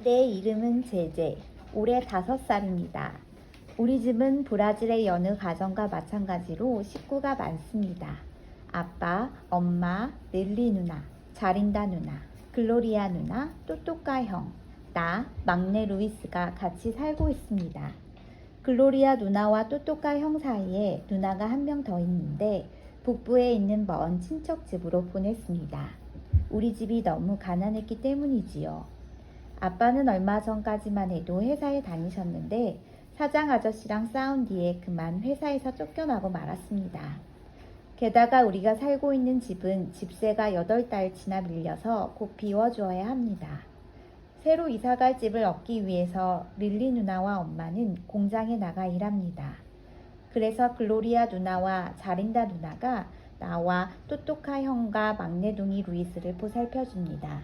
내 이름은 제제. 올해 5살입니다. 우리 집은 브라질의 여느 가정과 마찬가지로 식구가 많습니다. 아빠, 엄마, 넬리 누나, 자린다 누나, 글로리아 누나, 또또까 형, 나, 막내 루이스가 같이 살고 있습니다. 글로리아 누나와 또또까 형 사이에 누나가 한 명 더 있는데 북부에 있는 먼 친척 집으로 보냈습니다. 우리 집이 너무 가난했기 때문이지요. 아빠는 얼마 전까지만 해도 회사에 다니셨는데 사장 아저씨랑 싸운 뒤에 그만 회사에서 쫓겨나고 말았습니다. 게다가 우리가 살고 있는 집은 집세가 8달치나 밀려서 곧 비워주어야 합니다. 새로 이사갈 집을 얻기 위해서 릴리 누나와 엄마는 공장에 나가 일합니다. 그래서 글로리아 누나와 자린다 누나가 나와 또또카 형과 막내둥이 루이스를 보살펴줍니다.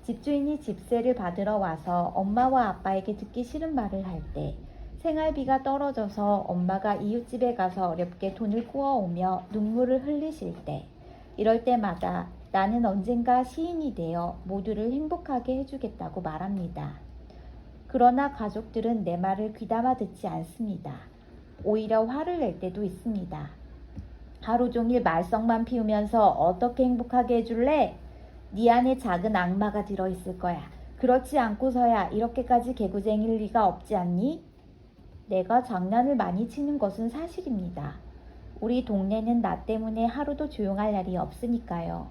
집주인이 집세를 받으러 와서 엄마와 아빠에게 듣기 싫은 말을 할 때, 생활비가 떨어져서 엄마가 이웃집에 가서 어렵게 돈을 구워오며 눈물을 흘리실 때, 이럴 때마다 나는 언젠가 시인이 되어 모두를 행복하게 해주겠다고 말합니다. 그러나 가족들은 내 말을 귀담아 듣지 않습니다. 오히려 화를 낼 때도 있습니다. 하루 종일 말썽만 피우면서 어떻게 행복하게 해줄래? 네 안에 작은 악마가 들어있을 거야. 그렇지 않고서야 이렇게까지 개구쟁이일 리가 없지 않니? 내가 장난을 많이 치는 것은 사실입니다. 우리 동네는 나 때문에 하루도 조용할 날이 없으니까요.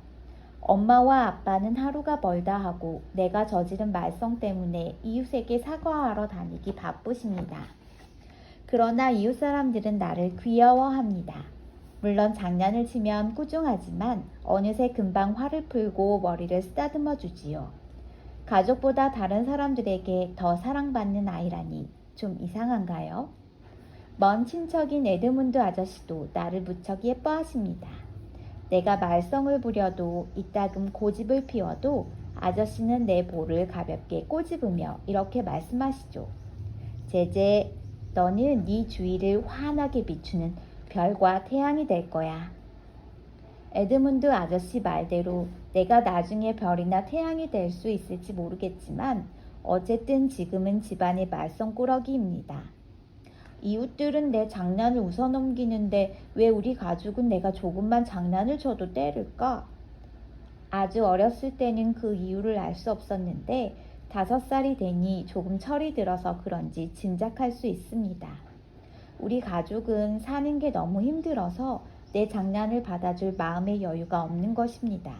엄마와 아빠는 하루가 멀다 하고 내가 저지른 말썽 때문에 이웃에게 사과하러 다니기 바쁘십니다. 그러나 이웃 사람들은 나를 귀여워합니다. 물론 장난을 치면 꾸중하지만 어느새 금방 화를 풀고 머리를 쓰다듬어 주지요. 가족보다 다른 사람들에게 더 사랑받는 아이라니 좀 이상한가요? 먼 친척인 에드문드 아저씨도 나를 무척 예뻐하십니다. 내가 말썽을 부려도 이따금 고집을 피워도 아저씨는 내 볼을 가볍게 꼬집으며 이렇게 말씀하시죠. 제제, 너는 네 주위를 환하게 비추는 별과 태양이 될 거야. 에드문드 아저씨 말대로 내가 나중에 별이나 태양이 될 수 있을지 모르겠지만 어쨌든 지금은 집안의 말썽꾸러기입니다. 이웃들은 내 장난을 웃어넘기는데 왜 우리 가족은 내가 조금만 장난을 쳐도 때릴까? 아주 어렸을 때는 그 이유를 알 수 없었는데 5살이 되니 조금 철이 들어서 그런지 짐작할 수 있습니다. 우리 가족은 사는 게 너무 힘들어서 내 장난을 받아줄 마음의 여유가 없는 것입니다.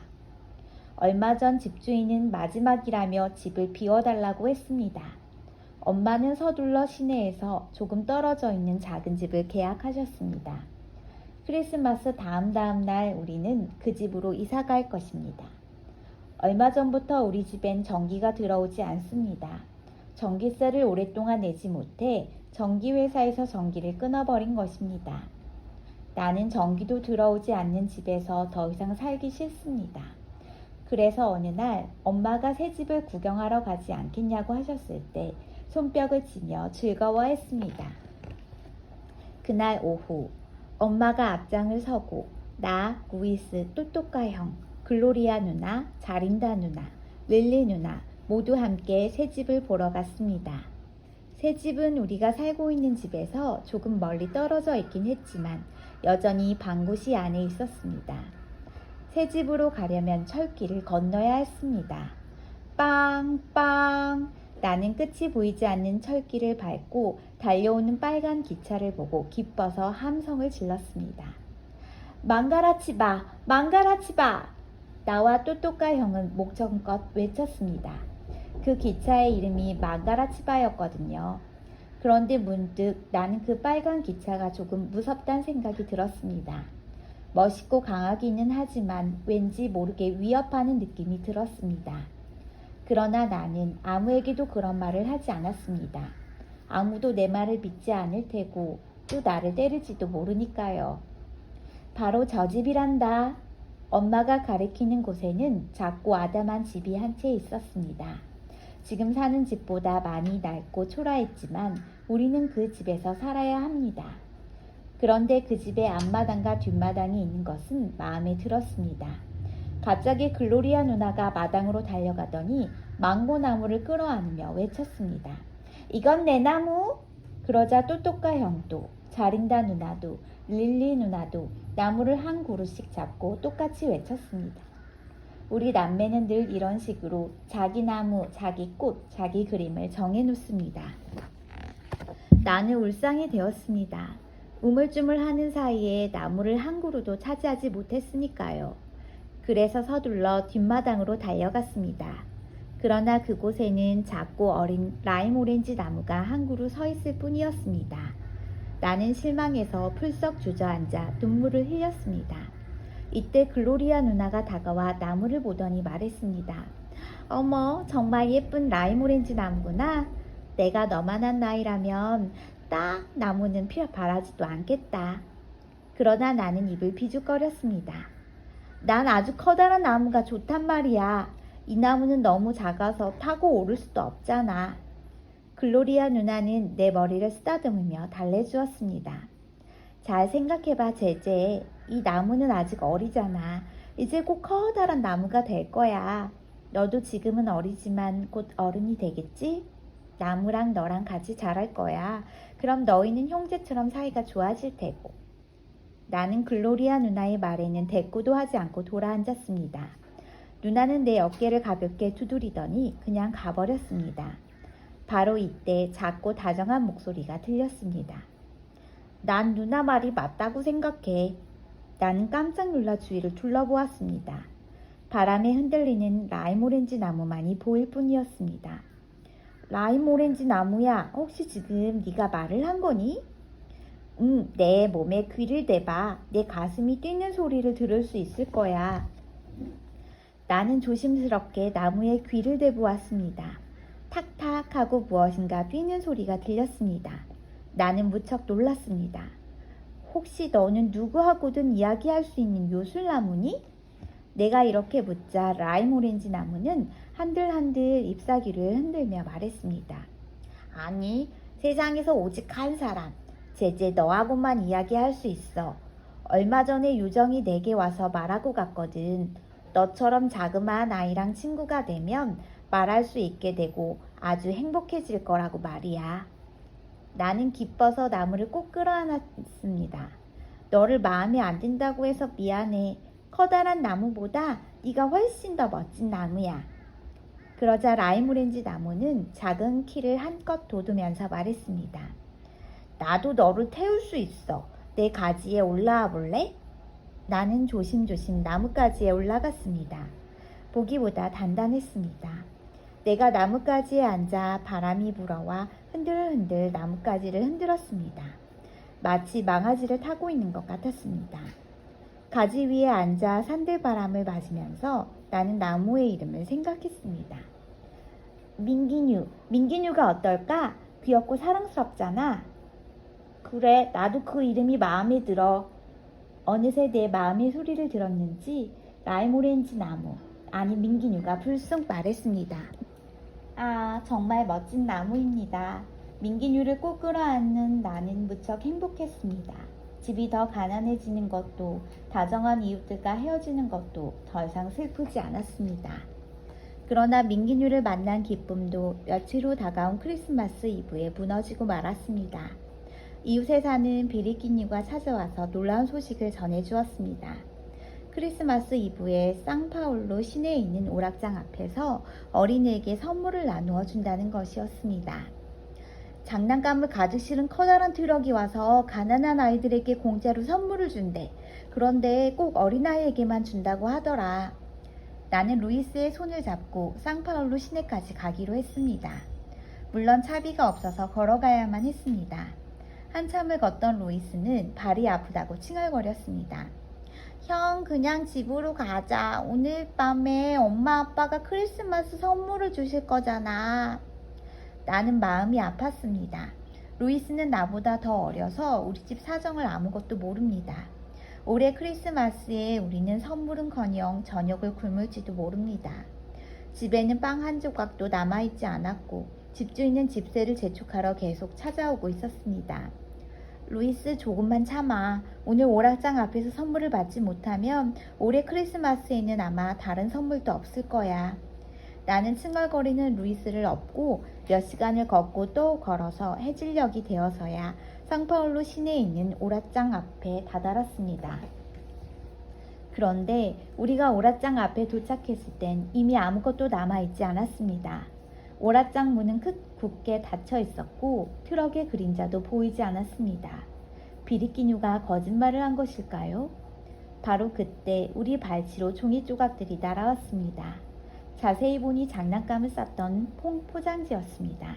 얼마 전 집주인은 마지막이라며 집을 비워달라고 했습니다. 엄마는 서둘러 시내에서 조금 떨어져 있는 작은 집을 계약하셨습니다. 크리스마스 다음 날 우리는 그 집으로 이사 갈 것입니다. 얼마 전부터 우리 집엔 전기가 들어오지 않습니다. 전기세를 오랫동안 내지 못해 전기회사에서 전기를 끊어버린 것입니다. 나는 전기도 들어오지 않는 집에서 더 이상 살기 싫습니다. 그래서 어느 날 엄마가 새 집을 구경하러 가지 않겠냐고 하셨을 때 손뼉을 치며 즐거워했습니다. 그날 오후 엄마가 앞장을 서고 나, 루이스, 또또까 형, 글로리아 누나, 자린다 누나, 릴리 누나 모두 함께 새 집을 보러 갔습니다. 새 집은 우리가 살고 있는 집에서 조금 멀리 떨어져 있긴 했지만 여전히 방구시 안에 있었습니다. 새 집으로 가려면 철길을 건너야 했습니다. 빵빵! 나는 끝이 보이지 않는 철길을 밟고 달려오는 빨간 기차를 보고 기뻐서 함성을 질렀습니다. 망가라치바! 망가라치바! 나와 또또까 형은 목청껏 외쳤습니다. 그 기차의 이름이 망가라치바였거든요. 그런데 문득 나는 그 빨간 기차가 조금 무섭단 생각이 들었습니다. 멋있고 강하기는 하지만 왠지 모르게 위협하는 느낌이 들었습니다. 그러나 나는 아무에게도 그런 말을 하지 않았습니다. 아무도 내 말을 믿지 않을 테고 또 나를 때릴지도 모르니까요. 바로 저 집이란다. 엄마가 가리키는 곳에는 작고 아담한 집이 한 채 있었습니다. 지금 사는 집보다 많이 낡고 초라했지만 우리는 그 집에서 살아야 합니다. 그런데 그 집의 앞마당과 뒷마당이 있는 것은 마음에 들었습니다. 갑자기 글로리아 누나가 마당으로 달려가더니 망고나무를 끌어안으며 외쳤습니다. 이건 내 나무! 그러자 또또과 형도, 자린다 누나도, 릴리 누나도 나무를 한 그루씩 잡고 똑같이 외쳤습니다. 우리 남매는 늘 이런 식으로 자기 나무, 자기 꽃, 자기 그림을 정해놓습니다. 나는 울상이 되었습니다. 우물쭈물하는 사이에 나무를 한 그루도 차지하지 못했으니까요. 그래서 서둘러 뒷마당으로 달려갔습니다. 그러나 그곳에는 작고 어린 라임 오렌지 나무가 한 그루 서 있을 뿐이었습니다. 나는 실망해서 풀썩 주저앉아 눈물을 흘렸습니다. 이때 글로리아 누나가 다가와 나무를 보더니 말했습니다. 어머, 정말 예쁜 라임 오렌지 나무구나. 내가 너만한 나이라면 딱 나무는 바라지도 않겠다. 그러나 나는 입을 비죽거렸습니다. 난 아주 커다란 나무가 좋단 말이야. 이 나무는 너무 작아서 타고 오를 수도 없잖아. 글로리아 누나는 내 머리를 쓰다듬으며 달래주었습니다. 잘 생각해봐, 제제. 이 나무는 아직 어리잖아. 이제 곧 커다란 나무가 될 거야. 너도 지금은 어리지만 곧 어른이 되겠지? 나무랑 너랑 같이 자랄 거야. 그럼 너희는 형제처럼 사이가 좋아질 테고. 나는 글로리아 누나의 말에는 대꾸도 하지 않고 돌아앉았습니다. 누나는 내 어깨를 가볍게 두드리더니 그냥 가버렸습니다. 바로 이때 작고 다정한 목소리가 들렸습니다. 난 누나 말이 맞다고 생각해. 나는 깜짝 놀라 주위를 둘러보았습니다. 바람에 흔들리는 라임 오렌지 나무만이 보일 뿐이었습니다. 라임 오렌지 나무야, 혹시 지금 네가 말을 한 거니? 내 몸에 귀를 대봐. 내 가슴이 뛰는 소리를 들을 수 있을 거야. 나는 조심스럽게 나무에 귀를 대보았습니다. 탁탁 하고 무엇인가 뛰는 소리가 들렸습니다. 나는 무척 놀랐습니다. 혹시 너는 누구하고든 이야기할 수 있는 요술나무니? 내가 이렇게 묻자 라임 오렌지 나무는 한들한들 잎사귀를 흔들며 말했습니다. 아니, 세상에서 오직 한 사람, 제제 너하고만 이야기할 수 있어. 얼마 전에 요정이 내게 와서 말하고 갔거든. 너처럼 자그마한 아이랑 친구가 되면 말할 수 있게 되고 아주 행복해질 거라고 말이야. 나는 기뻐서 나무를 꼭 끌어안았습니다. 너를 마음에 안 든다고 해서 미안해. 커다란 나무보다 네가 훨씬 더 멋진 나무야. 그러자 라임 오렌지 나무는 작은 키를 한껏 돋우면서 말했습니다. 나도 너를 태울 수 있어. 내 가지에 올라와 볼래? 나는 조심조심 나뭇가지에 올라갔습니다. 보기보다 단단했습니다. 내가 나뭇가지에 앉아 바람이 불어와 흔들흔들 나뭇가지를 흔들었습니다. 마치 망아지를 타고 있는 것 같았습니다. 가지 위에 앉아 산들바람을 맞으면서 나는 나무의 이름을 생각했습니다. 민기뉴가 어떨까? 귀엽고 사랑스럽잖아. 그래, 나도 그 이름이 마음에 들어. 어느새 내 마음의 소리를 들었는지 라임 오렌지 나무, 아니 민기뉴가 불쑥 말했습니다. 아, 정말 멋진 나무입니다. 민기뉴를 꼭 끌어안는 나는 무척 행복했습니다. 집이 더 가난해지는 것도, 다정한 이웃들과 헤어지는 것도 더 이상 슬프지 않았습니다. 그러나 민기뉴를 만난 기쁨도 며칠 후 다가온 크리스마스 이브에 무너지고 말았습니다. 이웃에 사는 비리끼니가 찾아와서 놀라운 소식을 전해주었습니다. 크리스마스 이브에 상파울루 시내에 있는 오락장 앞에서 어린이에게 선물을 나누어 준다는 것이었습니다. 장난감을 가득 실은 커다란 트럭이 와서 가난한 아이들에게 공짜로 선물을 준대. 그런데 꼭 어린아이에게만 준다고 하더라. 나는 루이스의 손을 잡고 상파울루 시내까지 가기로 했습니다. 물론 차비가 없어서 걸어가야만 했습니다. 한참을 걷던 루이스는 발이 아프다고 칭얼거렸습니다. 형, 그냥 집으로 가자. 오늘 밤에 엄마 아빠가 크리스마스 선물을 주실 거잖아. 나는 마음이 아팠습니다. 루이스는 나보다 더 어려서 우리 집 사정을 아무것도 모릅니다. 올해 크리스마스에 우리는 선물은커녕 저녁을 굶을지도 모릅니다. 집에는 빵 한 조각도 남아있지 않았고 집주인은 집세를 재촉하러 계속 찾아오고 있었습니다. 루이스 조금만 참아. 오늘 오락장 앞에서 선물을 받지 못하면 올해 크리스마스에는 아마 다른 선물도 없을 거야. 나는 칭얼거리는 루이스를 업고 몇 시간을 걷고 또 걸어서 해질녘이 되어서야 상파울루 시내에 있는 오락장 앞에 다다랐습니다. 그런데 우리가 오락장 앞에 도착했을 땐 이미 아무것도 남아있지 않았습니다. 오락장 문은 굳게 닫혀 있었고 트럭의 그림자도 보이지 않았습니다. 비리끼뉴가 거짓말을 한 것일까요? 바로 그때 우리 발치로 종이 조각들이 날아왔습니다. 자세히 보니 장난감을 쌌던 포장지였습니다.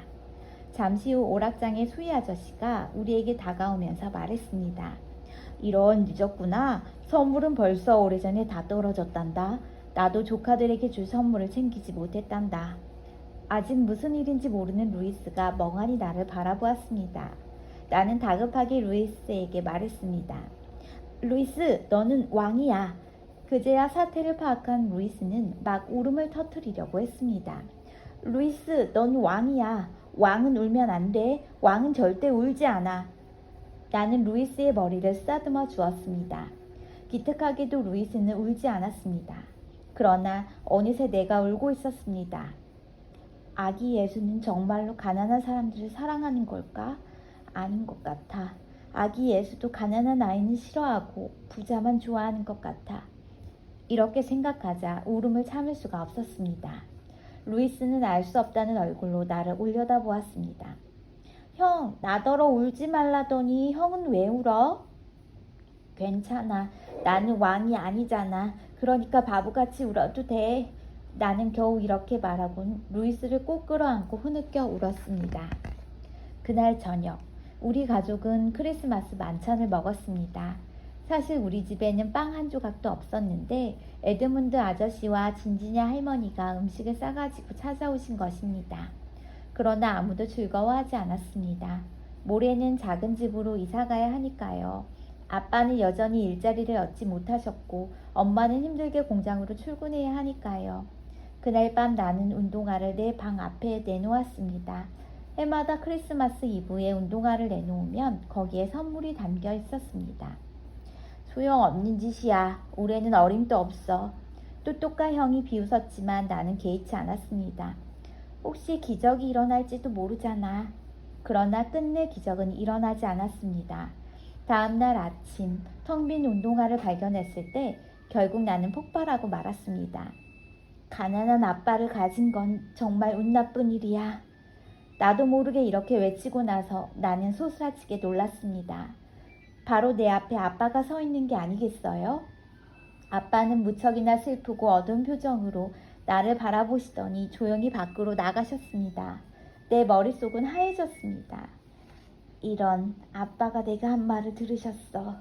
잠시 후 오락장의 수희 아저씨가 우리에게 다가오면서 말했습니다. 이런 늦었구나. 선물은 벌써 오래전에 다 떨어졌단다. 나도 조카들에게 줄 선물을 챙기지 못했단다. 아직 무슨 일인지 모르는 루이스가 멍하니 나를 바라보았습니다. 나는 다급하게 루이스에게 말했습니다. 루이스, 너는 왕이야. 그제야 사태를 파악한 루이스는 막 울음을 터뜨리려고 했습니다. 루이스, 넌 왕이야. 왕은 울면 안 돼. 왕은 절대 울지 않아. 나는 루이스의 머리를 쓰다듬어 주었습니다. 기특하게도 루이스는 울지 않았습니다. 그러나 어느새 내가 울고 있었습니다. 아기 예수는 정말로 가난한 사람들을 사랑하는 걸까? 아닌 것 같아. 아기 예수도 가난한 아이는 싫어하고 부자만 좋아하는 것 같아. 이렇게 생각하자 울음을 참을 수가 없었습니다. 루이스는 알 수 없다는 얼굴로 나를 올려다보았습니다. 형, 나더러 울지 말라더니 형은 왜 울어? 괜찮아. 나는 왕이 아니잖아. 그러니까 바보같이 울어도 돼. 나는 겨우 이렇게 말하곤 루이스를 꼭 끌어안고 흐느껴 울었습니다. 그날 저녁, 우리 가족은 크리스마스 만찬을 먹었습니다. 사실 우리 집에는 빵 한 조각도 없었는데 에드문드 아저씨와 진지냐 할머니가 음식을 싸가지고 찾아오신 것입니다. 그러나 아무도 즐거워하지 않았습니다. 모레는 작은 집으로 이사가야 하니까요. 아빠는 여전히 일자리를 얻지 못하셨고 엄마는 힘들게 공장으로 출근해야 하니까요. 그날 밤 나는 운동화를 내 방 앞에 내놓았습니다. 해마다 크리스마스 이브에 운동화를 내놓으면 거기에 선물이 담겨 있었습니다. 소용없는 짓이야. 올해는 어림도 없어. 뚜뚜까 형이 비웃었지만 나는 개의치 않았습니다. 혹시 기적이 일어날지도 모르잖아. 그러나 끝내 기적은 일어나지 않았습니다. 다음날 아침 텅 빈 운동화를 발견했을 때 결국 나는 폭발하고 말았습니다. 가난한 아빠를 가진 건 정말 운 나쁜 일이야. 나도 모르게 이렇게 외치고 나서 나는 소스라치게 놀랐습니다. 바로 내 앞에 아빠가 서 있는 게 아니겠어요? 아빠는 무척이나 슬프고 어두운 표정으로 나를 바라보시더니 조용히 밖으로 나가셨습니다. 내 머릿속은 하얘졌습니다. 이런, 아빠가 내가 한 말을 들으셨어.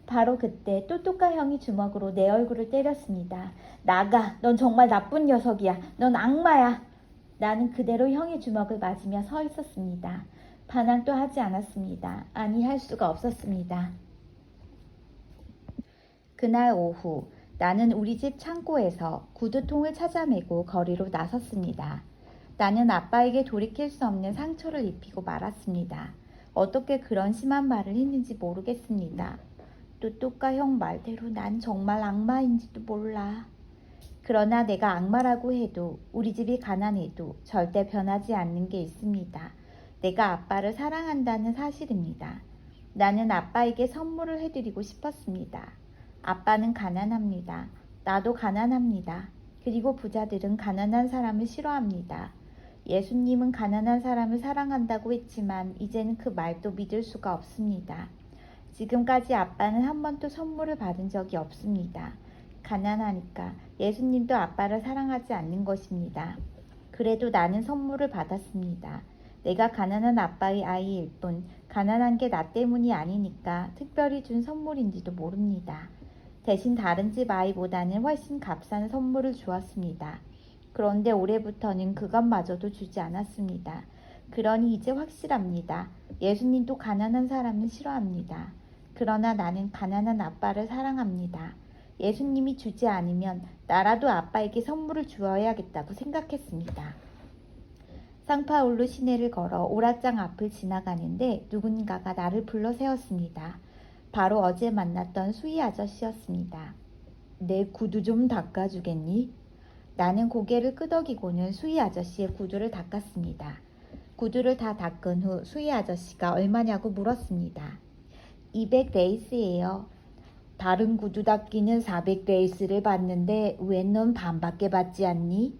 바로 그때 또또까 형이 주먹으로 내 얼굴을 때렸습니다. 나가! 넌 정말 나쁜 녀석이야. 넌 악마야. 나는 그대로 형의 주먹을 맞으며 서 있었습니다. 반항도 하지 않았습니다. 아니, 할 수가 없었습니다. 그날 오후 나는 우리 집 창고에서 구두통을 찾아메고 거리로 나섰습니다. 나는 아빠에게 돌이킬 수 없는 상처를 입히고 말았습니다. 어떻게 그런 심한 말을 했는지 모르겠습니다. 또또까 형 말대로 난 정말 악마인지도 몰라. 그러나 내가 악마라고 해도 우리 집이 가난해도 절대 변하지 않는 게 있습니다. 내가 아빠를 사랑한다는 사실입니다. 나는 아빠에게 선물을 해드리고 싶었습니다. 아빠는 가난합니다. 나도 가난합니다. 그리고 부자들은 가난한 사람을 싫어합니다. 예수님은 가난한 사람을 사랑한다고 했지만 이제는 그 말도 믿을 수가 없습니다. 지금까지 아빠는 한 번도 선물을 받은 적이 없습니다. 가난하니까 예수님도 아빠를 사랑하지 않는 것입니다. 그래도 나는 선물을 받았습니다. 내가 가난한 아빠의 아이일 뿐 가난한 게 나 때문이 아니니까 특별히 준 선물인지도 모릅니다. 대신 다른 집 아이보다는 훨씬 값싼 선물을 주었습니다. 그런데 올해부터는 그것마저도 주지 않았습니다. 그러니 이제 확실합니다. 예수님도 가난한 사람은 싫어합니다. 그러나 나는 가난한 아빠를 사랑합니다. 예수님이 주지 않으면 나라도 아빠에게 선물을 주어야겠다고 생각했습니다. 상파울루 시내를 걸어 오락장 앞을 지나가는데 누군가가 나를 불러 세웠습니다. 바로 어제 만났던 수희 아저씨였습니다. 내 구두 좀 닦아주겠니? 나는 고개를 끄덕이고는 수희 아저씨의 구두를 닦았습니다. 구두를 다 닦은 후 수희 아저씨가 얼마냐고 물었습니다. 200 레이스예요. 다른 구두 닦기는 400 레이스를 받는데 왜 넌 반밖에 받지 않니?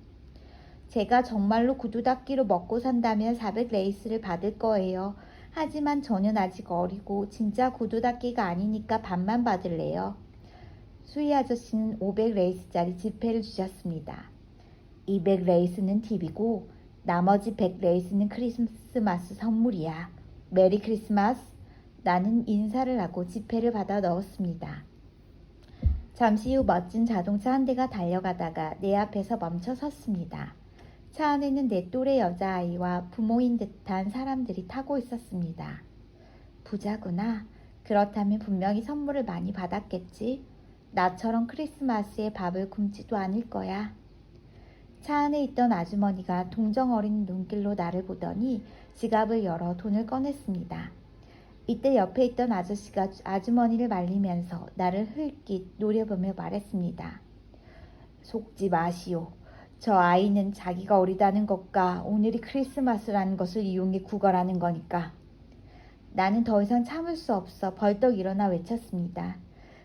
제가 정말로 구두 닦기로 먹고 산다면 400 레이스를 받을 거예요. 하지만 저는 아직 어리고 진짜 구두 닦기가 아니니까 반만 받을래요. 수희 아저씨는 500 레이스짜리 지폐를 주셨습니다. 200 레이스는 팁이고 나머지 100 레이스는 크리스마스 선물이야. 메리 크리스마스. 나는 인사를 하고 지폐를 받아 넣었습니다. 잠시 후 멋진 자동차 한 대가 달려가다가 내 앞에서 멈춰 섰습니다. 차 안에는 내 또래 여자아이와 부모인 듯한 사람들이 타고 있었습니다. 부자구나. 그렇다면 분명히 선물을 많이 받았겠지. 나처럼 크리스마스에 밥을 굶지도 않을 거야. 차 안에 있던 아주머니가 동정 어린 눈길로 나를 보더니 지갑을 열어 돈을 꺼냈습니다. 이때 옆에 있던 아저씨가 아주머니를 말리면서 나를 흘낏 노려보며 말했습니다. 속지 마시오. 저 아이는 자기가 어리다는 것과 오늘이 크리스마스라는 것을 이용해 구걸하는 거니까. 나는 더 이상 참을 수 없어 벌떡 일어나 외쳤습니다.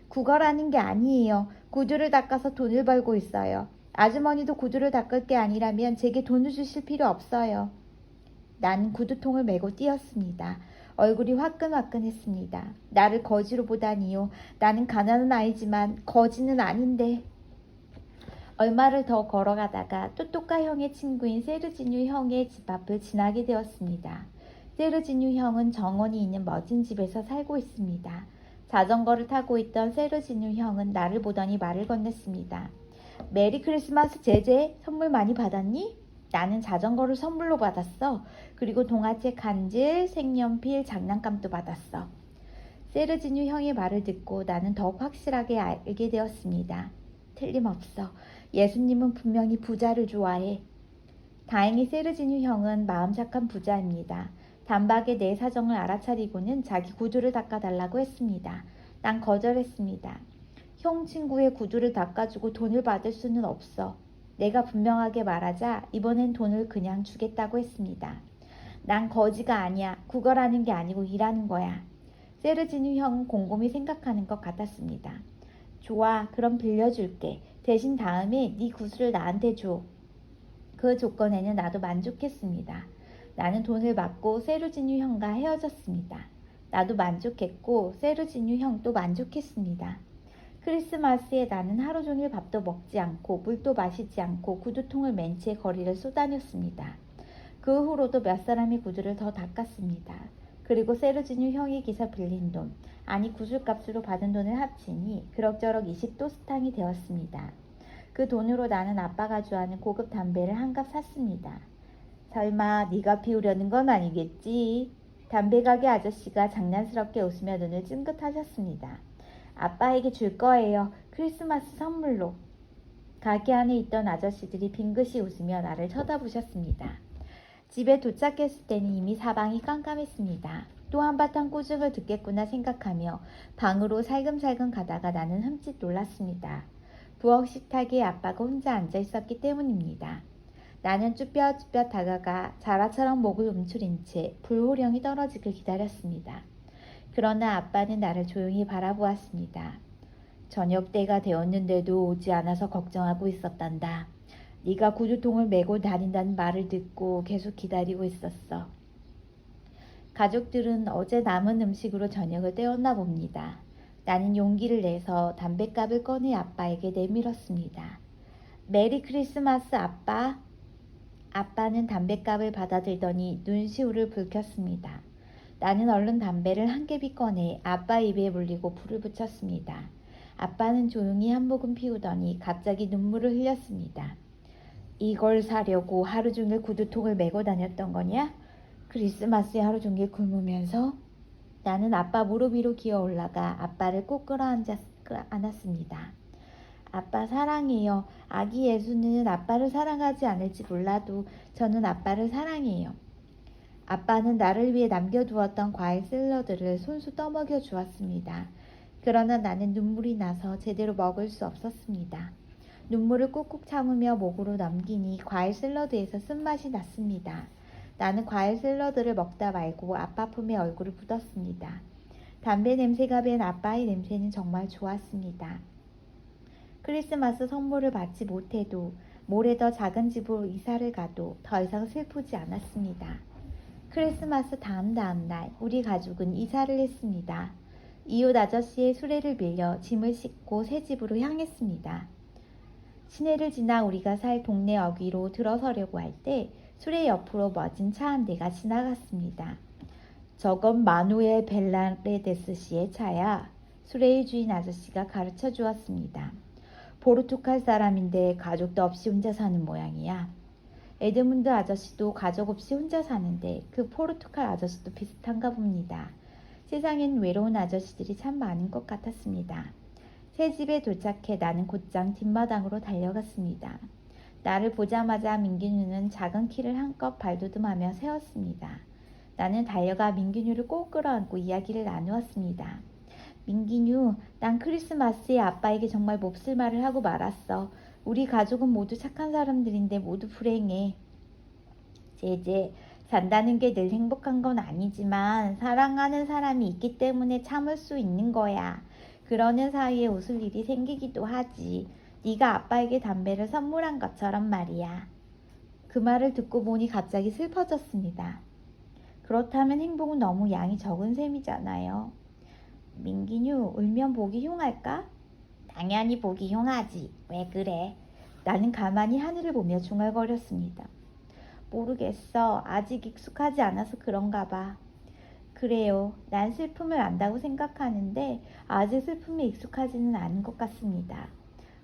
구걸하는 게 아니에요. 구두를 닦아서 돈을 벌고 있어요. 아주머니도 구두를 닦을 게 아니라면 제게 돈을 주실 필요 없어요. 나는 구두통을 메고 뛰었습니다. 얼굴이 화끈화끈했습니다. 나를 거지로 보다니요. 나는 가난한 아이지만 거지는 아닌데. 얼마를 더 걸어가다가 또또까 형의 친구인 세르지뉴 형의 집 앞을 지나게 되었습니다. 세르지뉴 형은 정원이 있는 멋진 집에서 살고 있습니다. 자전거를 타고 있던 세르지뉴 형은 나를 보더니 말을 건넸습니다. 메리 크리스마스 제제, 선물 많이 받았니? 나는 자전거를 선물로 받았어. 그리고 동화책 간질, 색연필, 장난감도 받았어. 세르지뉴 형의 말을 듣고 나는 더욱 확실하게 알게 되었습니다. 틀림없어. 예수님은 분명히 부자를 좋아해. 다행히 세르지뉴 형은 마음 착한 부자입니다. 단박에 내 사정을 알아차리고는 자기 구두를 닦아달라고 했습니다. 난 거절했습니다. 형 친구의 구두를 닦아주고 돈을 받을 수는 없어. 내가 분명하게 말하자 이번엔 돈을 그냥 주겠다고 했습니다. 난 거지가 아니야. 구걸하는 게 아니고 일하는 거야. 세르지뉴 형은 곰곰이 생각하는 것 같았습니다. 좋아, 그럼 빌려줄게. 대신 다음에 네 구슬을 나한테 줘. 그 조건에는 나도 만족했습니다. 나는 돈을 받고 세르지뉴 형과 헤어졌습니다. 나도 만족했고 세르지뉴 형도 만족했습니다. 크리스마스에 나는 하루 종일 밥도 먹지 않고 물도 마시지 않고 구두통을 맨 채 거리를 쏘다녔습니다. 그 후로도 몇 사람의 구두를 더 닦았습니다. 그리고 세르지뉴 형의 기사 빌린 돈, 아니 구슬값으로 받은 돈을 합치니 그럭저럭 20도스탕이 되었습니다. 그 돈으로 나는 아빠가 좋아하는 고급 담배를 한 갑 샀습니다. 설마 네가 피우려는 건 아니겠지? 담배 가게 아저씨가 장난스럽게 웃으며 눈을 찡긋하셨습니다. 아빠에게 줄 거예요. 크리스마스 선물로. 가게 안에 있던 아저씨들이 빙긋이 웃으며 나를 쳐다보셨습니다. 집에 도착했을 때는 이미 사방이 깜깜했습니다. 또 한바탕 꾸중을 듣겠구나 생각하며 방으로 살금살금 가다가 나는 흠칫 놀랐습니다. 부엌 식탁에 아빠가 혼자 앉아 있었기 때문입니다. 나는 쭈뼛쭈뼛 다가가 자라처럼 목을 움츠린 채 불호령이 떨어지길 기다렸습니다. 그러나 아빠는 나를 조용히 바라보았습니다. 저녁 때가 되었는데도 오지 않아서 걱정하고 있었단다. 네가 구두통을 메고 다닌다는 말을 듣고 계속 기다리고 있었어. 가족들은 어제 남은 음식으로 저녁을 때웠나 봅니다. 나는 용기를 내서 담뱃갑을 꺼내 아빠에게 내밀었습니다. 메리 크리스마스 아빠. 아빠는 담뱃갑을 받아들더니 눈시울을 붉혔습니다. 나는 얼른 담배를 한 갭이 꺼내 아빠 입에 물리고 불을 붙였습니다. 아빠는 조용히 한 모금 피우더니 갑자기 눈물을 흘렸습니다. 이걸 사려고 하루 종일 구두통을 메고 다녔던 거냐? 크리스마스에 하루 종일 굶으면서? 나는 아빠 무릎 위로 기어 올라가 아빠를 꼭 끌어안았습니다. 아빠 사랑해요. 아기 예수는 아빠를 사랑하지 않을지 몰라도 저는 아빠를 사랑해요. 아빠는 나를 위해 남겨두었던 과일 샐러드를 손수 떠먹여 주었습니다. 그러나 나는 눈물이 나서 제대로 먹을 수 없었습니다. 눈물을 꾹꾹 참으며 목으로 넘기니 과일 샐러드에서 쓴맛이 났습니다. 나는 과일 샐러드를 먹다 말고 아빠 품에 얼굴을 묻었습니다. 담배 냄새가 밴 아빠의 냄새는 정말 좋았습니다. 크리스마스 선물을 받지 못해도 모레 더 작은 집으로 이사를 가도 더 이상 슬프지 않았습니다. 크리스마스 다음 날 우리 가족은 이사를 했습니다. 이웃 아저씨의 수레를 빌려 짐을 싣고 새 집으로 향했습니다. 시내를 지나 우리가 살 동네 어귀로 들어서려고 할 때 수레 옆으로 멋진 차 한 대가 지나갔습니다. 저건 마누엘 벨라레데스 씨의 차야. 수레의 주인 아저씨가 가르쳐 주었습니다. 포르투갈 사람인데 가족도 없이 혼자 사는 모양이야. 에드문드 아저씨도 가족 없이 혼자 사는데 그 포르투갈 아저씨도 비슷한가 봅니다. 세상엔 외로운 아저씨들이 참 많은 것 같았습니다. 새 집에 도착해 나는 곧장 뒷마당으로 달려갔습니다. 나를 보자마자 민기뉴는 작은 키를 한껏 발돋움하며 세웠습니다. 나는 달려가 민기뉴를 꼭 끌어안고 이야기를 나누었습니다. 민기뉴, 난 크리스마스에 아빠에게 정말 몹쓸 말을 하고 말았어. 우리 가족은 모두 착한 사람들인데 모두 불행해. 제제, 산다는 게 늘 행복한 건 아니지만 사랑하는 사람이 있기 때문에 참을 수 있는 거야. 그러는 사이에 웃을 일이 생기기도 하지. 네가 아빠에게 담배를 선물한 것처럼 말이야. 그 말을 듣고 보니 갑자기 슬퍼졌습니다. 그렇다면 행복은 너무 양이 적은 셈이잖아요. 민기뉴, 울면 보기 흉할까? 당연히 보기 흉하지. 왜 그래? 나는 가만히 하늘을 보며 중얼거렸습니다. 모르겠어. 아직 익숙하지 않아서 그런가 봐. 그래요. 난 슬픔을 안다고 생각하는데 아직 슬픔에 익숙하지는 않은 것 같습니다.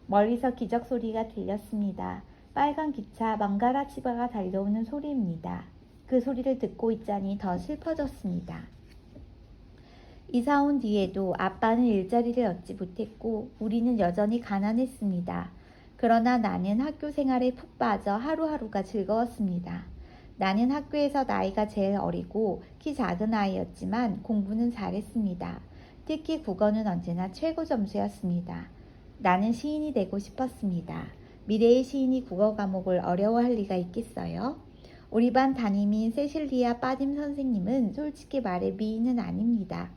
멀리서 기적 소리가 들렸습니다. 빨간 기차 망가라치바가 달려오는 소리입니다. 그 소리를 듣고 있자니 더 슬퍼졌습니다. 이사 온 뒤에도 아빠는 일자리를 얻지 못했고 우리는 여전히 가난했습니다. 그러나 나는 학교 생활에 푹 빠져 하루하루가 즐거웠습니다. 나는 학교에서 나이가 제일 어리고 키 작은 아이였지만 공부는 잘했습니다. 특히 국어는 언제나 최고 점수였습니다. 나는 시인이 되고 싶었습니다. 미래의 시인이 국어 과목을 어려워할 리가 있겠어요? 우리 반 담임인 세실리아 빠딤 선생님은 솔직히 말해 미인은 아닙니다.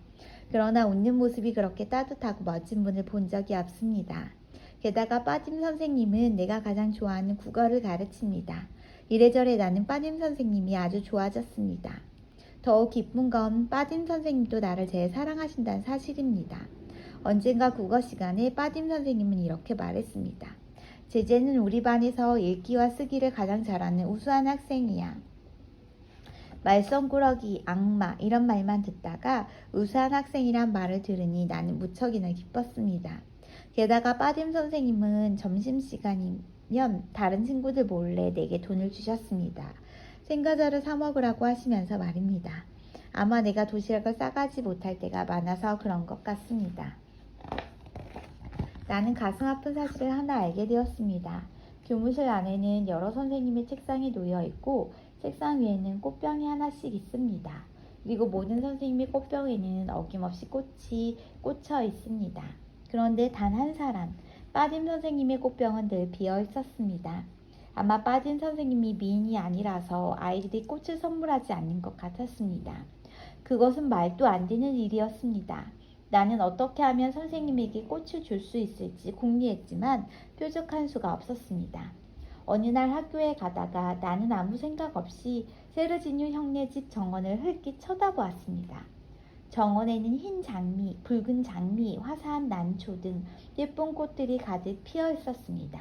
그러나 웃는 모습이 그렇게 따뜻하고 멋진 분을 본 적이 없습니다. 게다가 빠짐 선생님은 내가 가장 좋아하는 국어를 가르칩니다. 이래저래 나는 빠짐 선생님이 아주 좋아졌습니다. 더욱 기쁜 건 빠짐 선생님도 나를 제일 사랑하신다는 사실입니다. 언젠가 국어 시간에 빠짐 선생님은 이렇게 말했습니다. 제재는 우리 반에서 읽기와 쓰기를 가장 잘하는 우수한 학생이야. 말썽꾸러기, 악마 이런 말만 듣다가 우수한 학생이란 말을 들으니 나는 무척이나 기뻤습니다. 게다가 빠짐 선생님은 점심시간이면 다른 친구들 몰래 내게 돈을 주셨습니다. 생과자를 사 먹으라고 하시면서 말입니다. 아마 내가 도시락을 싸가지 못할 때가 많아서 그런 것 같습니다. 나는 가슴 아픈 사실을 하나 알게 되었습니다. 교무실 안에는 여러 선생님의 책상이 놓여 있고 책상 위에는 꽃병이 하나씩 있습니다. 그리고 모든 선생님의 꽃병에는 어김없이 꽃이 꽂혀 있습니다. 그런데 단 한 사람, 빠짐 선생님의 꽃병은 늘 비어 있었습니다. 아마 빠짐 선생님이 미인이 아니라서 아이들이 꽃을 선물하지 않는 것 같았습니다. 그것은 말도 안 되는 일이었습니다. 나는 어떻게 하면 선생님에게 꽃을 줄 수 있을지 궁리했지만 뾰족한 수가 없었습니다. 어느 날 학교에 가다가 나는 아무 생각 없이 세르지뉴 형네 집 정원을 흘낏 쳐다보았습니다. 정원에는 흰 장미, 붉은 장미, 화사한 난초 등 예쁜 꽃들이 가득 피어 있었습니다.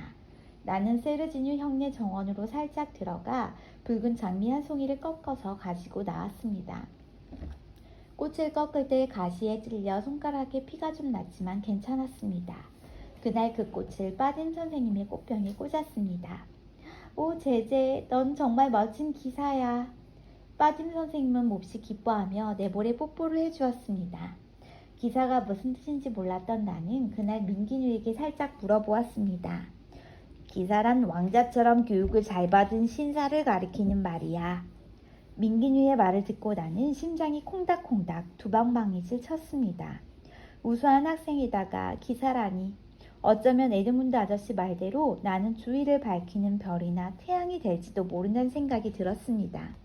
나는 세르지뉴 형네 정원으로 살짝 들어가 붉은 장미 한 송이를 꺾어서 가지고 나왔습니다. 꽃을 꺾을 때 가시에 찔려 손가락에 피가 좀 났지만 괜찮았습니다. 그날 그 꽃을 빠짐 선생님의 꽃병에 꽂았습니다. 오 제제, 넌 정말 멋진 기사야. 빠짐 선생님은 몹시 기뻐하며 내 볼에 뽀뽀를 해주었습니다. 기사가 무슨 뜻인지 몰랐던 나는 그날 민기뉴에게 살짝 물어보았습니다. 기사란 왕자처럼 교육을 잘 받은 신사를 가리키는 말이야. 민기뉴의 말을 듣고 나는 심장이 콩닥콩닥 두방방이질 쳤습니다. 우수한 학생에다가 기사라니. 어쩌면 에드문드 아저씨 말대로 나는 주위를 밝히는 별이나 태양이 될지도 모른다는 생각이 들었습니다.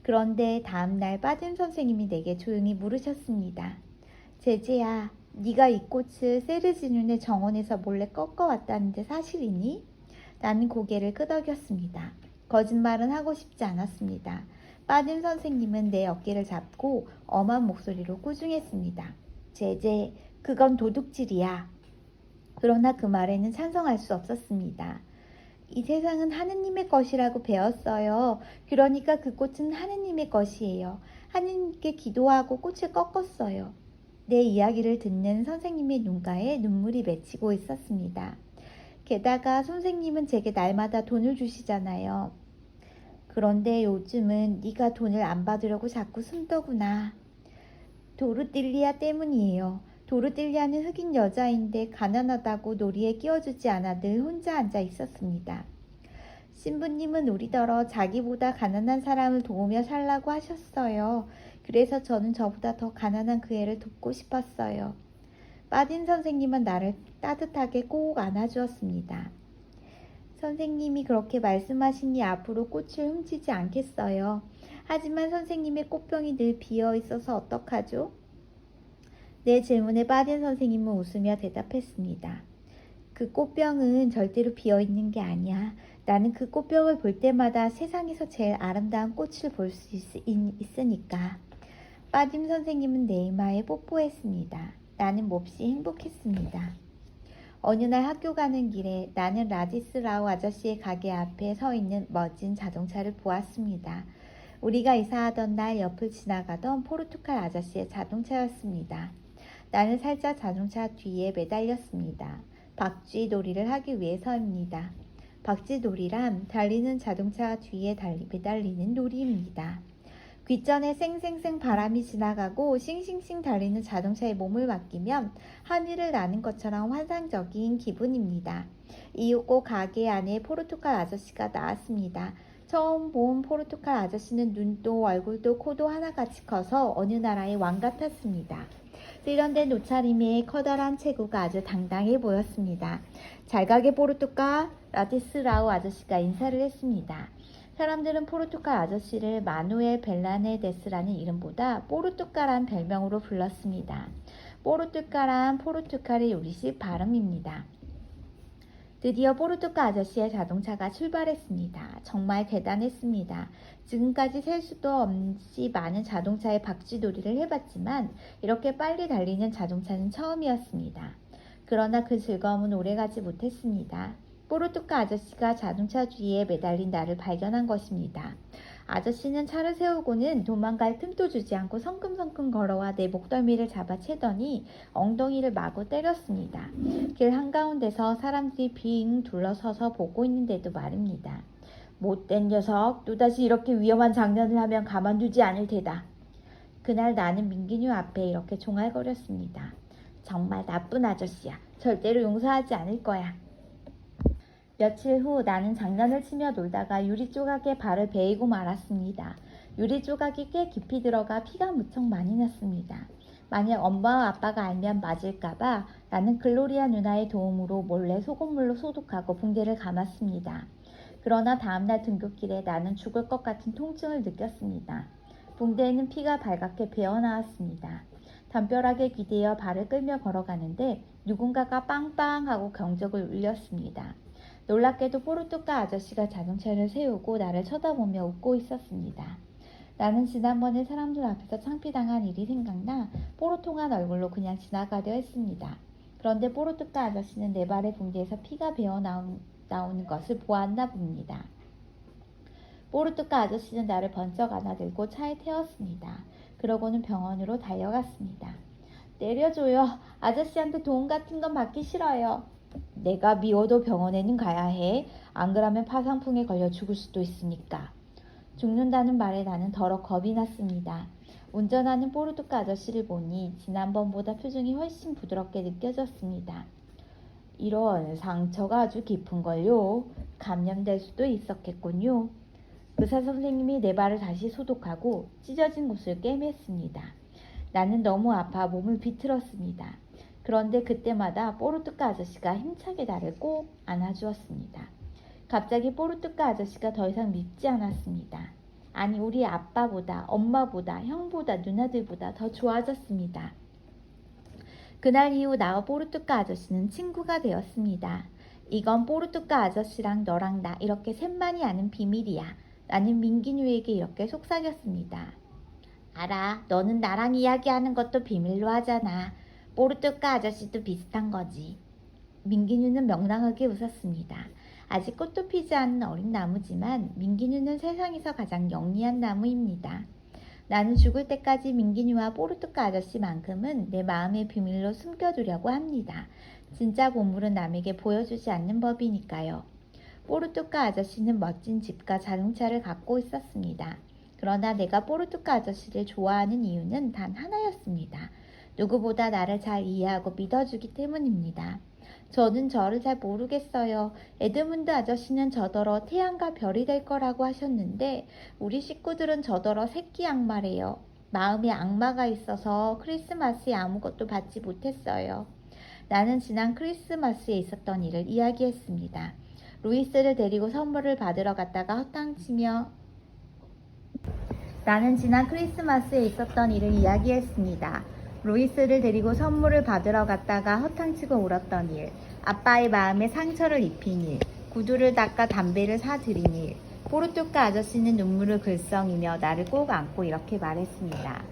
그런데 다음날 빠짐 선생님이 내게 조용히 물으셨습니다. 제재야, 네가 이 꽃을 세르지눈의 정원에서 몰래 꺾어왔다는데 사실이니? 나는 고개를 끄덕였습니다. 거짓말은 하고 싶지 않았습니다. 빠짐 선생님은 내 어깨를 잡고 엄한 목소리로 꾸중했습니다. 제재, 그건 도둑질이야. 그러나 그 말에는 찬성할 수 없었습니다. 이 세상은 하느님의 것이라고 배웠어요. 그러니까 그 꽃은 하느님의 것이에요. 하느님께 기도하고 꽃을 꺾었어요. 내 이야기를 듣는 선생님의 눈가에 눈물이 맺히고 있었습니다. 게다가 선생님은 제게 날마다 돈을 주시잖아요. 그런데 요즘은 네가 돈을 안 받으려고 자꾸 숨더구나. 도르딜리아 때문이에요. 도르딜리아는 흑인 여자인데 가난하다고 놀이에 끼워주지 않아 늘 혼자 앉아 있었습니다. 신부님은 우리더러 자기보다 가난한 사람을 도우며 살라고 하셨어요. 그래서 저는 저보다 더 가난한 그 애를 돕고 싶었어요. 빠딘 선생님은 나를 따뜻하게 꼭 안아주었습니다. 선생님이 그렇게 말씀하시니 앞으로 꽃을 훔치지 않겠어요. 하지만 선생님의 꽃병이 늘 비어 있어서 어떡하죠? 내 질문에 빠딘 선생님은 웃으며 대답했습니다. 그 꽃병은 절대로 비어 있는 게 아니야. 나는 그 꽃병을 볼 때마다 세상에서 제일 아름다운 꽃을 볼 수 있으니까. 빠딤 선생님은 내 이마에 뽀뽀했습니다. 나는 몹시 행복했습니다. 어느 날 학교 가는 길에 나는 라디스라우 아저씨의 가게 앞에 서 있는 멋진 자동차를 보았습니다. 우리가 이사하던 날 옆을 지나가던 포르투갈 아저씨의 자동차였습니다. 나는 살짝 자동차 뒤에 매달렸습니다. 박쥐놀이를 하기 위해서입니다. 박쥐놀이란 달리는 자동차 뒤에 매달리는 놀이입니다. 귓전에 쌩쌩쌩 바람이 지나가고 싱싱싱 달리는 자동차에 몸을 맡기면 하늘을 나는 것처럼 환상적인 기분입니다. 이윽고 가게 안에 포르투갈 아저씨가 나왔습니다. 처음 본 포르투갈 아저씨는 눈도 얼굴도 코도 하나같이 커서 어느 나라의 왕 같았습니다. 세련된 옷차림에 커다란 체구가 아주 당당해 보였습니다. 잘 가게 포르투갈, 라디스라우 아저씨가 인사를 했습니다. 사람들은 포르투갈 아저씨를 마누엘 벨라네데스라는 이름보다 포르투갈한 별명으로 불렀습니다. 포르투갈한 포르투갈의 요리식 발음입니다. 드디어 포르투갈 아저씨의 자동차가 출발했습니다. 정말 대단했습니다. 지금까지 셀 수도 없이 많은 자동차의 박쥐놀이를 해봤지만 이렇게 빨리 달리는 자동차는 처음이었습니다. 그러나 그 즐거움은 오래가지 못했습니다. 포르투갈 아저씨가 자동차 뒤에 매달린 나를 발견한 것입니다. 아저씨는 차를 세우고는 도망갈 틈도 주지 않고 성큼성큼 걸어와 내 목덜미를 잡아채더니 엉덩이를 마구 때렸습니다. 길 한가운데서 사람들이 빙 둘러서서 보고 있는데도 말입니다. 못된 녀석, 또다시 이렇게 위험한 장난을 하면 가만두지 않을 테다. 그날 나는 민기뉴 앞에 이렇게 종알거렸습니다. 정말 나쁜 아저씨야. 절대로 용서하지 않을 거야. 며칠 후 나는 장난을 치며 놀다가 유리 조각에 발을 베이고 말았습니다. 유리 조각이 꽤 깊이 들어가 피가 무척 많이 났습니다. 만약 엄마와 아빠가 알면 맞을까봐 나는 글로리아 누나의 도움으로 몰래 소금물로 소독하고 붕대를 감았습니다. 그러나 다음날 등굣길에 나는 죽을 것 같은 통증을 느꼈습니다. 붕대에는 피가 발갛게 배어나왔습니다. 담벼락에 기대어 발을 끌며 걸어가는데 누군가가 빵빵 하고 경적을 울렸습니다. 놀랍게도 포르투갈 아저씨가 자동차를 세우고 나를 쳐다보며 웃고 있었습니다. 나는 지난번에 사람들 앞에서 창피당한 일이 생각나 뽀로통한 얼굴로 그냥 지나가려 했습니다. 그런데 포르투갈 아저씨는 내 발의 붕대에서 피가 배어나오는 것을 보았나 봅니다. 포르투갈 아저씨는 나를 번쩍 안아들고 차에 태웠습니다. 그러고는 병원으로 달려갔습니다. 내려줘요. 아저씨한테 돈 같은 건 받기 싫어요. 내가 미워도 병원에는 가야 해. 안 그러면 파상풍에 걸려 죽을 수도 있으니까. 죽는다는 말에 나는 더러 겁이 났습니다. 운전하는 포르투갈 아저씨를 보니 지난번보다 표정이 훨씬 부드럽게 느껴졌습니다. 이런 상처가 아주 깊은걸요. 감염될 수도 있었겠군요. 의사 선생님이 내 발을 다시 소독하고 찢어진 곳을 꿰맸습니다. 나는 너무 아파 몸을 비틀었습니다. 그런데 그때마다 포르투갈 아저씨가 힘차게 나를 꼭 안아주었습니다. 갑자기 포르투갈 아저씨가 더 이상 밉지 않았습니다. 아니, 우리 아빠보다, 엄마보다, 형보다, 누나들보다 더 좋아졌습니다. 그날 이후 나와 포르투갈 아저씨는 친구가 되었습니다. 이건 포르투갈 아저씨랑 너랑 나 이렇게 셋만이 아는 비밀이야. 나는 민기뉴에게 이렇게 속삭였습니다. 알아, 너는 나랑 이야기하는 것도 비밀로 하잖아. 포르투갈 아저씨도 비슷한 거지. 민기뉴는 명랑하게 웃었습니다. 아직 꽃도 피지 않은 어린 나무지만 민기뉴는 세상에서 가장 영리한 나무입니다. 나는 죽을 때까지 민기뉴와 포르투갈 아저씨만큼은 내 마음의 비밀로 숨겨두려고 합니다. 진짜 보물은 남에게 보여주지 않는 법이니까요. 포르투갈 아저씨는 멋진 집과 자동차를 갖고 있었습니다. 그러나 내가 포르투갈 아저씨를 좋아하는 이유는 단 하나였습니다. 누구보다 나를 잘 이해하고 믿어주기 때문입니다. 저는 저를 잘 모르겠어요. 에드문드 아저씨는 저더러 태양과 별이 될 거라고 하셨는데 우리 식구들은 저더러 새끼 악마래요. 마음에 악마가 있어서 크리스마스에 아무것도 받지 못했어요. 나는 지난 크리스마스에 있었던 일을 이야기했습니다. 루이스를 데리고 선물을 받으러 갔다가 헛탕치며 나는 지난 크리스마스에 있었던 일을 이야기했습니다. 루이스를 데리고 선물을 받으러 갔다가 허탕치고 울었던 일, 아빠의 마음에 상처를 입힌 일, 구두를 닦아 담배를 사들인 일. 포르투갈 아저씨는 눈물을 글썽이며 나를 꼭 안고 이렇게 말했습니다.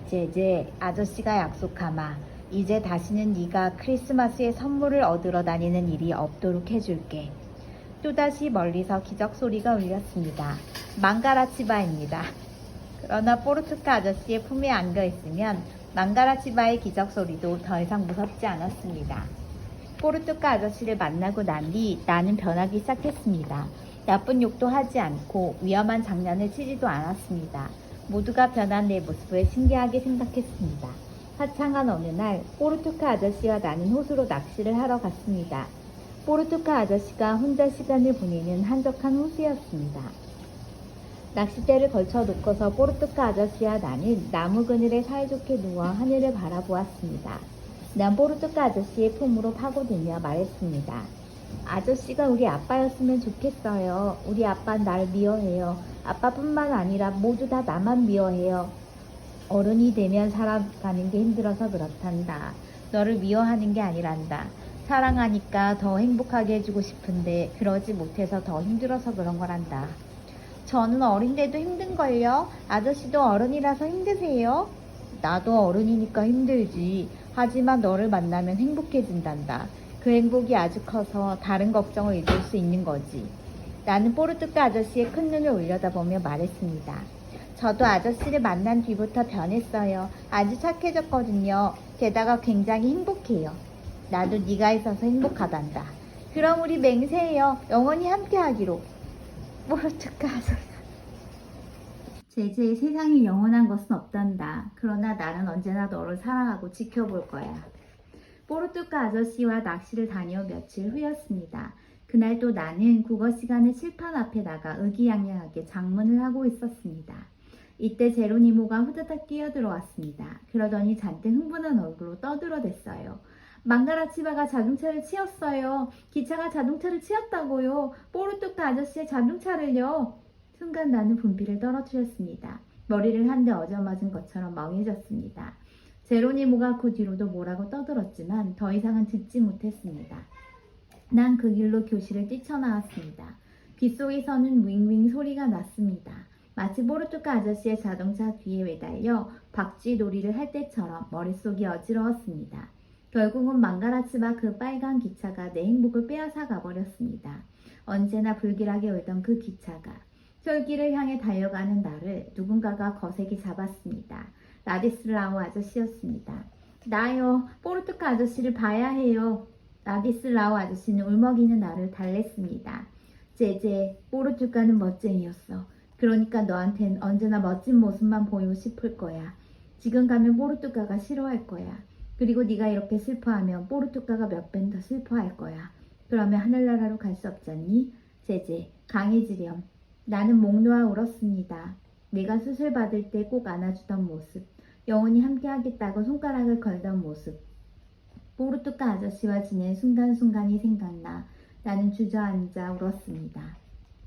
제제, 아저씨가 약속하마. 이제 다시는 네가 크리스마스에 선물을 얻으러 다니는 일이 없도록 해줄게. 또다시 멀리서 기적 소리가 울렸습니다. 망가라치바입니다. 그러나 포르투갈 아저씨의 품에 안겨 있으면 망가라치바의 기적 소리도 더 이상 무섭지 않았습니다. 포르투갈 아저씨를 만나고 난 뒤 나는 변하기 시작했습니다. 나쁜 욕도 하지 않고 위험한 장난을 치지도 않았습니다. 모두가 변한 내 모습을 신기하게 생각했습니다. 화창한 어느 날 포르투갈 아저씨와 나는 호수로 낚시를 하러 갔습니다. 포르투갈 아저씨가 혼자 시간을 보내는 한적한 호수였습니다. 낚싯대를 걸쳐 놓고서 포르투갈 아저씨와 나는 나무 그늘에 사이좋게 누워 하늘을 바라보았습니다. 난 포르투갈 아저씨의 품으로 파고들며 말했습니다. 아저씨가 우리 아빠였으면 좋겠어요. 우리 아빠는 날 미워해요. 아빠뿐만 아니라 모두 다 나만 미워해요. 어른이 되면 살아가는 게 힘들어서 그렇단다. 너를 미워하는 게 아니란다. 사랑하니까 더 행복하게 해주고 싶은데 그러지 못해서 더 힘들어서 그런 거란다. 저는 어린데도 힘든걸요. 아저씨도 어른이라서 힘드세요? 나도 어른이니까 힘들지. 하지만 너를 만나면 행복해진단다. 그 행복이 아주 커서 다른 걱정을 잊을 수 있는 거지. 나는 포르투갈 아저씨의 큰 눈을 올려다보며 말했습니다. 저도 아저씨를 만난 뒤부터 변했어요. 아주 착해졌거든요. 게다가 굉장히 행복해요. 나도 네가 있어서 행복하단다. 그럼 우리 맹세해요. 영원히 함께하기로. 포르투갈 아저씨. 제제, 세상에 영원한 것은 없단다. 그러나 나는 언제나 너를 사랑하고 지켜볼 거야. 포르투갈 아저씨와 낚시를 다녀 며칠 후였습니다. 그날 또 나는 국어 시간에 칠판 앞에 나가 의기양양하게 작문을 하고 있었습니다. 이때 제로니모가 후다닥 끼어들어왔습니다. 그러더니 잔뜩 흥분한 얼굴로 떠들어댔어요. 망가라치바가 자동차를 치웠어요. 기차가 자동차를 치웠다고요. 포르투갈 아저씨의 자동차를요. 순간 나는 분비를 떨어뜨렸습니다. 머리를 한 대 얻어맞은 것처럼 멍해졌습니다. 제로니모가 그 뒤로도 뭐라고 떠들었지만 더 이상은 듣지 못했습니다. 난 그 길로 교실을 뛰쳐나왔습니다. 귓속에서는 윙윙 소리가 났습니다. 마치 포르투갈 아저씨의 자동차 뒤에 매달려 박쥐놀이를 할 때처럼 머릿속이 어지러웠습니다. 결국은 망가라치바 그 빨간 기차가 내 행복을 빼앗아 가버렸습니다. 언제나 불길하게 울던 그 기차가 혈기를 향해 달려가는 나를 누군가가 거세게 잡았습니다. 라디슬라우 아저씨였습니다. 나요, 포르투갈 아저씨를 봐야 해요. 라디슬라우 아저씨는 울먹이는 나를 달랬습니다. 제제, 포르투갈은 멋쟁이였어. 그러니까 너한텐 언제나 멋진 모습만 보이고 싶을 거야. 지금 가면 뽀르뚜가가 싫어할 거야. 그리고 네가 이렇게 슬퍼하면 뽀르뚜가가 몇 배 더 슬퍼할 거야. 그러면 하늘나라로 갈 수 없잖니? 제제, 강해지렴. 나는 목 놓아 울었습니다. 내가 수술 받을 때 꼭 안아주던 모습, 영원히 함께하겠다고 손가락을 걸던 모습, 뽀르뚜가 아저씨와 지낸 순간순간이 생각나 나는 주저앉아 울었습니다.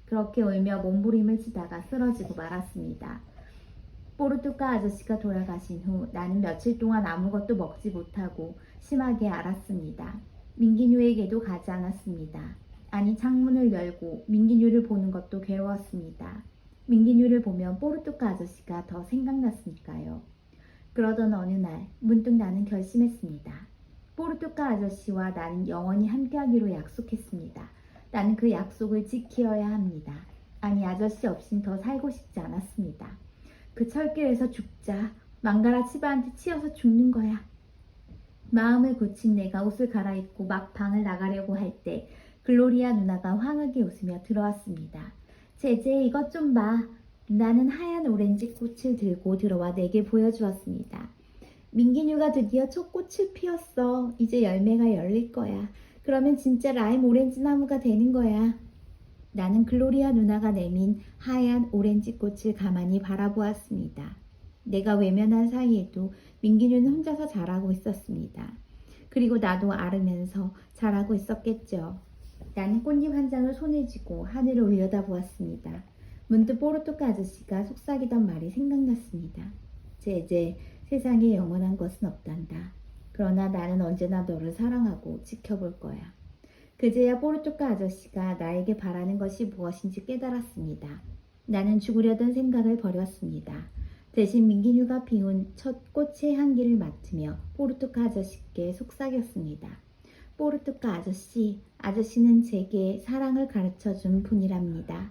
그렇게 울며 몸부림을 치다가 쓰러지고 말았습니다. 뽀르뚜가 아저씨가 돌아가신 후 나는 며칠 동안 아무것도 먹지 못하고 심하게 앓았습니다. 민기뉴에게도 가지 않았습니다. 아니 창문을 열고 민기뉴를 보는 것도 괴로웠습니다. 민기뉴를 보면 뽀르뚜가 아저씨가 더 생각났으니까요. 그러던 어느 날 문득 나는 결심했습니다. 뽀르뚜가 아저씨와 나는 영원히 함께하기로 약속했습니다. 나는 그 약속을 지키어야 합니다. 아니 아저씨 없인 더 살고 싶지 않았습니다. 그 철길에서 죽자. 망가라 치바한테 치여서 죽는 거야. 마음을 고친 내가 옷을 갈아입고 막 방을 나가려고 할 때 글로리아 누나가 환하게 웃으며 들어왔습니다. 제제 이것 좀 봐. 누나는 하얀 오렌지 꽃을 들고 들어와 내게 보여주었습니다. 민기뉴가 드디어 첫 꽃을 피웠어. 이제 열매가 열릴 거야. 그러면 진짜 라임 오렌지 나무가 되는 거야. 나는 글로리아 누나가 내민 하얀 오렌지 꽃을 가만히 바라보았습니다. 내가 외면한 사이에도 민기뉴는 혼자서 자라고 있었습니다. 그리고 나도 앓으면서 자라고 있었겠죠. 나는 꽃잎 한 장을 손에 쥐고 하늘을 올려다보았습니다. 문득 뽀르뚜가 아저씨가 속삭이던 말이 생각났습니다. 제제, 세상에 영원한 것은 없단다. 그러나 나는 언제나 너를 사랑하고 지켜볼 거야. 그제야 뽀르뚜가 아저씨가 나에게 바라는 것이 무엇인지 깨달았습니다. 나는 죽으려던 생각을 버렸습니다. 대신 민기뉴가 피운 첫 꽃의 향기를 맡으며 뽀르뚜가 아저씨께 속삭였습니다. 뽀르뚜가 아저씨, 아저씨는 제게 사랑을 가르쳐준 분이랍니다.